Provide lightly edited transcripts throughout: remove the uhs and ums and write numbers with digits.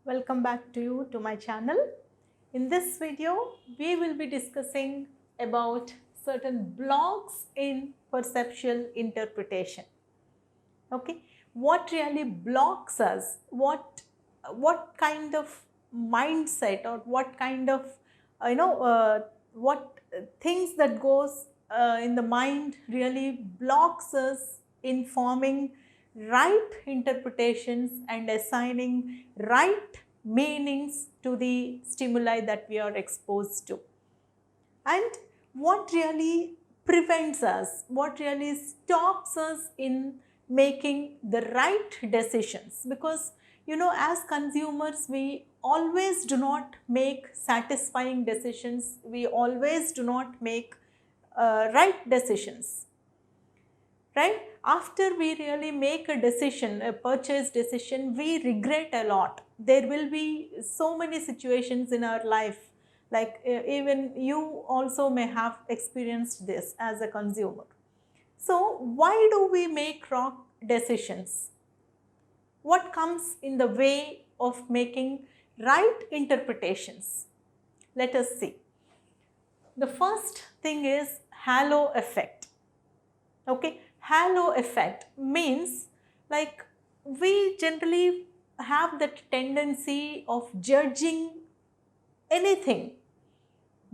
Welcome back to my channel. In this video, we will be discussing about certain blocks in perceptual interpretation. Okay, what really blocks us? What kind of mindset or what kind of what things that goes in the mind really blocks us in forming right interpretations and assigning right meanings to the stimuli that we are exposed to. And what really prevents us, what really stops us in making the right decisions, because as consumers we always do not make satisfying decisions, we always do not make right decisions, right? After we really make a decision, a purchase decision, we regret a lot. There will be so many situations in our life, like even you also may have experienced this as a consumer. So why do we make wrong decisions? What comes in the way of making right interpretations? Let us see. The first thing is halo effect. Okay, halo effect means like we generally have that tendency of judging anything,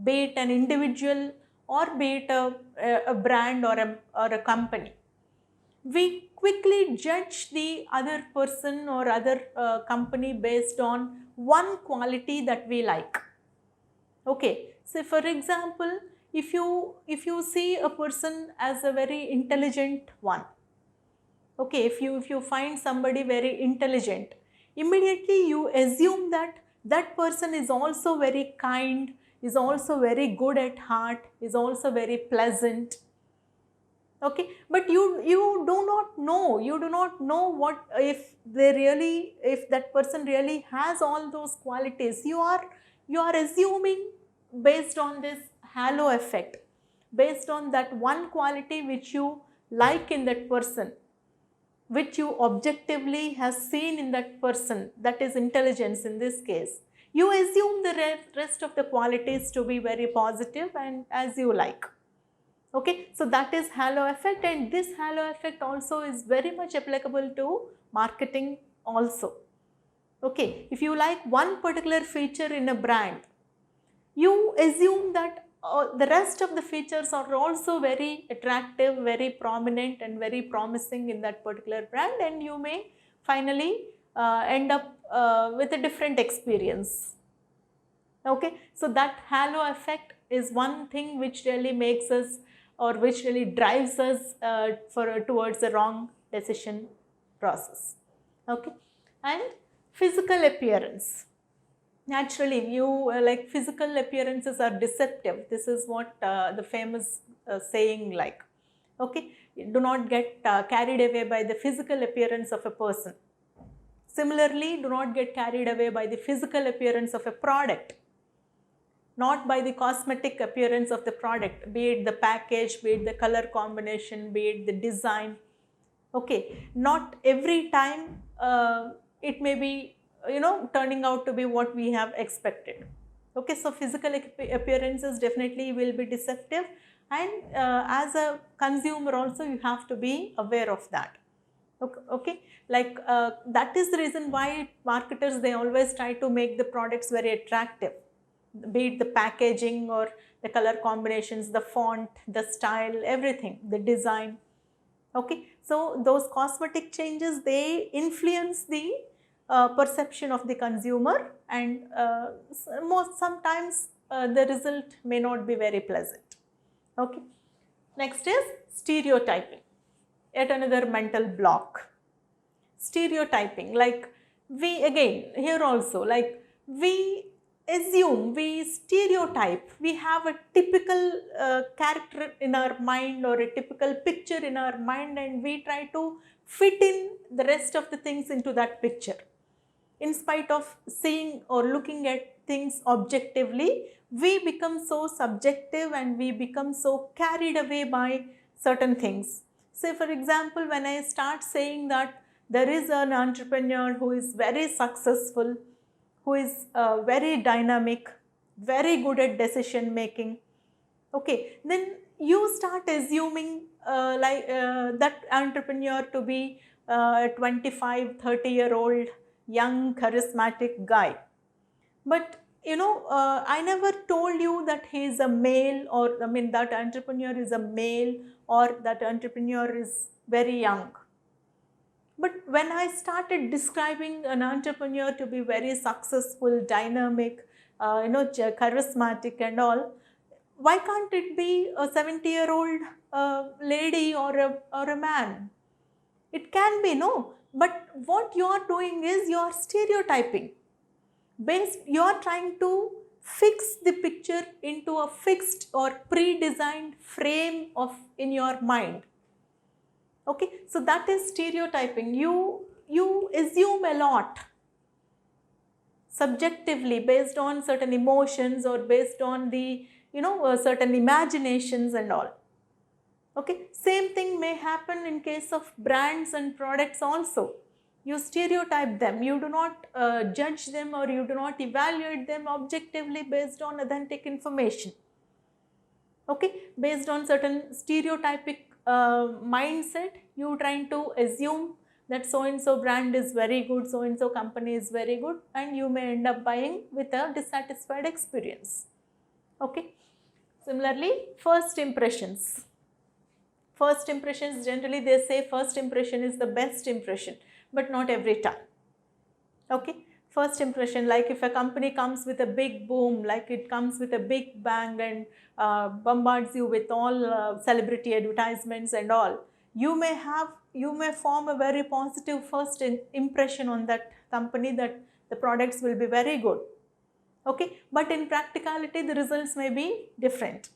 be it an individual or be it a brand or a company. We quickly judge the other person or other company based on one quality that we like. Okay, so for example, if you see a person as a very intelligent one, okay, if you find somebody very intelligent, immediately you assume that that person is also very kind, is also very good at heart, is also very pleasant. Okay, but you do not know what if that person really has all those qualities. You are assuming based on this halo effect, based on that one quality which you like in that person, which you objectively have seen in that person, that is intelligence in this case. You assume the rest of the qualities to be very positive and as you like. Okay, so that is halo effect, and this halo effect also is very much applicable to marketing also. Okay, if you like one particular feature in a brand, you assume that the rest of the features are also very attractive, very prominent and very promising in that particular brand, and you may finally end up with a different experience. Okay, so that halo effect is one thing which really makes us, or which really drives us towards the wrong decision process. Okay, and physical appearance. Naturally, like physical appearances are deceptive. This is what the famous saying like. Okay, do not get carried away by the physical appearance of a person. Similarly, do not get carried away by the physical appearance of a product, not by the cosmetic appearance of the product, be it the package, be it the color combination, be it the design. Okay, not every time it may be turning out to be what we have expected. Okay, so physical appearances definitely will be deceptive, and as a consumer also you have to be aware of that. Okay, like that is the reason why marketers, they always try to make the products very attractive, be it the packaging or the color combinations, the font, the style, everything, the design. Okay, so those cosmetic changes, they influence the perception of the consumer, and sometimes the result may not be very pleasant. Okay, next is stereotyping, yet another mental block. Stereotyping, like we again here also, like we assume, we stereotype, we have a typical character in our mind or a typical picture in our mind, and we try to fit in the rest of the things into that picture. In spite of seeing or looking at things objectively, we become so subjective and we become so carried away by certain things. Say for example, when I start saying that there is an entrepreneur who is very successful, who is very dynamic, very good at decision making. Okay, then you start assuming that entrepreneur to be a 25, 30-year-old young charismatic guy. But I never told you that he is a male, or I mean that entrepreneur is a male, or that entrepreneur is very young. But when I started describing an entrepreneur to be very successful, dynamic, charismatic and all, why can't it be a 70-year-old lady or a man? It can be, no. But what you are doing is you are stereotyping. You are trying to fix the picture into a fixed or pre-designed frame in your mind. Okay, so that is stereotyping. You assume a lot subjectively based on certain emotions or based on the certain imaginations and all. Okay, same thing may happen in case of brands and products also. You stereotype them, you do not judge them, or you do not evaluate them objectively based on authentic information. Okay, based on certain stereotypic mindset, you trying to assume that so and so brand is very good, so and so company is very good, and you may end up buying with a dissatisfied experience. Okay, similarly, first impressions. First impressions, generally they say first impression is the best impression, but not every time. Okay, first impression, like if a company comes with a big boom, like it comes with a big bang and bombards you with all celebrity advertisements and all, you may form a very positive first impression on that company, that the products will be very good. Okay, but in practicality the results may be different.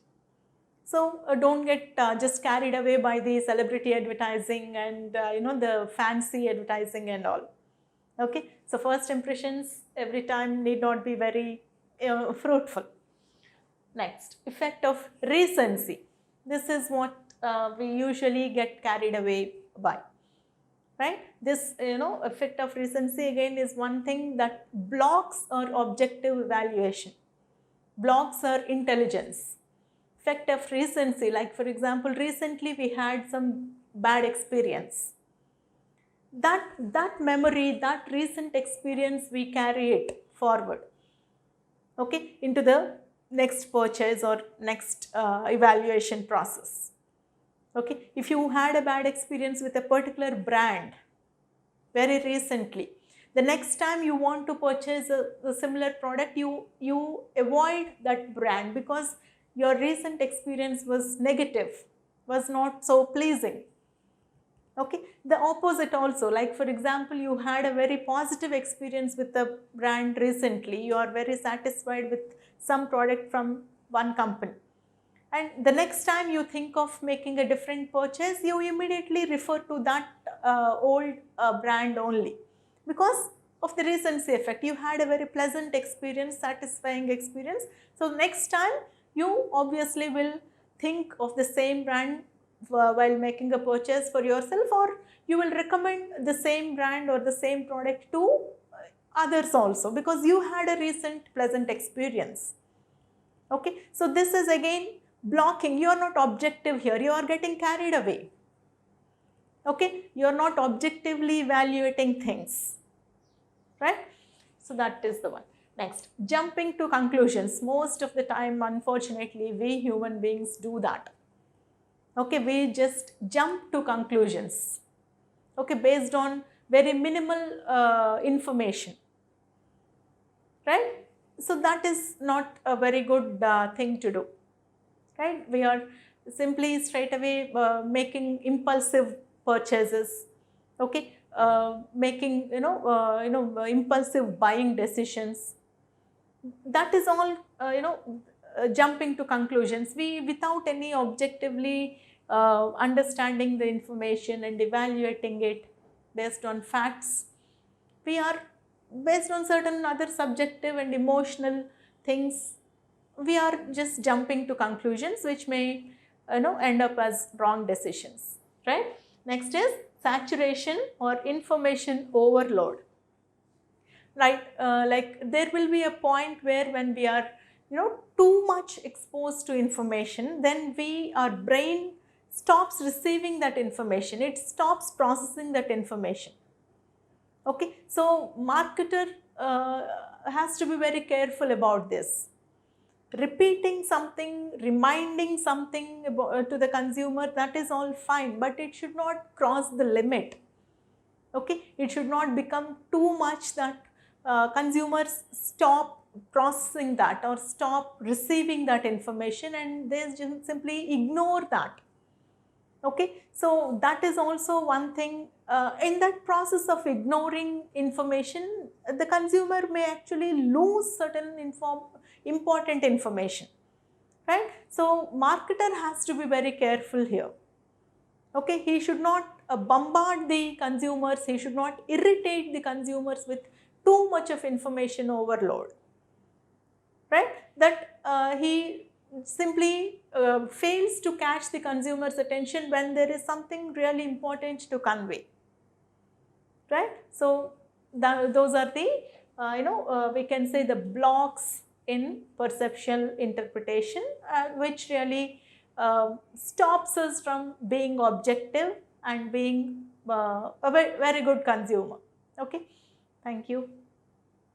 So don't get just carried away by the celebrity advertising and the fancy advertising and all. Okay, so first impressions every time need not be very fruitful. Next, effect of recency. This is what we usually get carried away by, right? This effect of recency again is one thing that blocks our objective evaluation, blocks our intelligence. Effect of recency, like for example, recently we had some bad experience. That memory, that recent experience, we carry it forward, okay, into the next purchase or next evaluation process. Okay, if you had a bad experience with a particular brand very recently, the next time you want to purchase a similar product, you avoid that brand because your recent experience was negative, was not so pleasing. Okay, the opposite also, like for example, you had a very positive experience with the brand recently, you are very satisfied with some product from one company, and the next time you think of making a different purchase, you immediately refer to that old brand only because of the recency effect. You had a very pleasant experience, satisfying experience, so next time you obviously will think of the same brand while making a purchase for yourself, or you will recommend the same brand or the same product to others also because you had a recent pleasant experience. Okay, so this is again blocking. You are not objective here, you are getting carried away. Okay, you are not objectively evaluating things, right? So that is the one. Next, jumping to conclusions. Most of the time, unfortunately, we human beings do that. Okay, we just jump to conclusions, okay, based on very minimal information, right? So that is not a very good thing to do, right? We are simply straight away making impulsive purchases, okay, making impulsive buying decisions. That is all jumping to conclusions. We, without any objectively understanding the information and evaluating it based on facts, we are based on certain other subjective and emotional things, we are just jumping to conclusions which may end up as wrong decisions, right? Next is saturation or information overload. right? Like there will be a point where when we are, too much exposed to information, then our brain stops receiving that information, it stops processing that information. Okay, so marketer has to be very careful about this. Repeating something, reminding something about, to the consumer, that is all fine, but it should not cross the limit. Okay, it should not become too much that consumers stop processing that or stop receiving that information and they just simply ignore that. Okay, so that is also one thing. In that process of ignoring information, the consumer may actually lose certain important information, right? So marketer has to be very careful here. Okay, he should not bombard the consumers, he should not irritate the consumers with too much of information overload, right? That he simply fails to catch the consumer's attention when there is something really important to convey, right? So those are the we can say the blocks in perceptual interpretation, which really stops us from being objective and being a very good consumer. Okay, thank you.